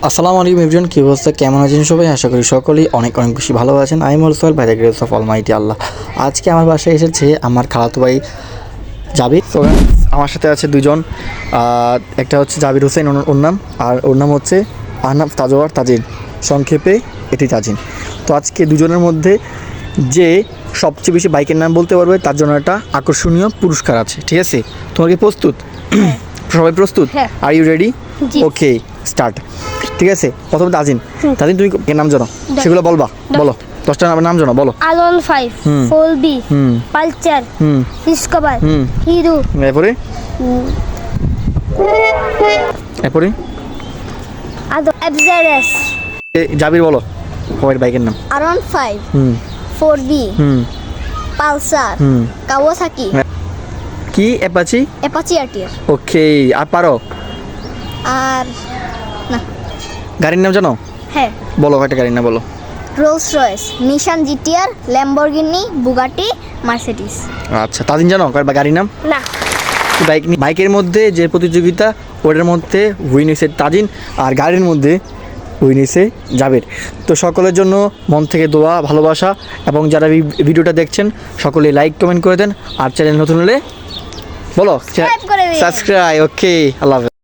আসসালামু আলাইকুম এভরিওয়ান, কী অবস্থা, কেমন আছেন সবাই? আশা করি সকলেই অনেক অনেক বেশি ভালো আছেন। I am also by the grace of almighty Allah. আজকে আমার বাসায় এসেছে আমার খালাতো ভাই জাবির। তো আমার সাথে আছে দুজন, একটা হচ্ছে জাবির হোসেন ওর নাম, আর ওর নাম হচ্ছে আহনাফ তাজওয়ার তাজিন, সংক্ষেপে এটি তাজিন। তো আজকে দুজনের মধ্যে যে সবচেয়ে বেশি বাইকের নাম বলতে পারবে তার জন্য একটা আকর্ষণীয় পুরস্কার আছে, ঠিক আছে? তোমার কি প্রস্তুত? সবাই প্রস্তুত? Are you ready? Okay, start. ঠিক আছে, প্রথমে তাজিন। তাজিন, তুমি নাম জানো সেগুলো বলবা, বলো 10টা নাম জানো, বলো। আলন 5, ফোলবি, পালচার, ডিসকভার, হিরো, এরপরে এরপরে এফজেডএস, জাবির বলো সবাই বাইকের নাম। আরন 5, 4বি, পালসার, কাওয়াসাকি, কি অ্যাপাচি, অ্যাপাচি আরটিআর। ওকে, আর পারো? আর না। গাড়ির নাম জানো? হ্যাঁ, বলো কয়টা গাড়ির নাম বলো। রোলস রয়েস, নিশান জিটিআর, ল্যাম্বরগিনি, বুগাটি, মার্সিডিজ। আচ্ছা, তাজিন জানো কয়টা গাড়ির নাম? না। বাইকের মধ্যে যে প্রতিযোগিতা ওটার মধ্যে উইন হয়েছে তাজিন, আর গাড়ির মধ্যে উইন হয়েছে জাবের। তো সকলের জন্য মন থেকে দোয়া, ভালোবাসা, এবং যারা ভিডিওটা দেখছেন সকলে লাইক কমেন্ট করে দেন, আর চ্যানেল নতুন হলে বলো সাবস্ক্রাইব করে দিন। সাবস্ক্রাইব। ওকে, আল্লাহ হাফেজ।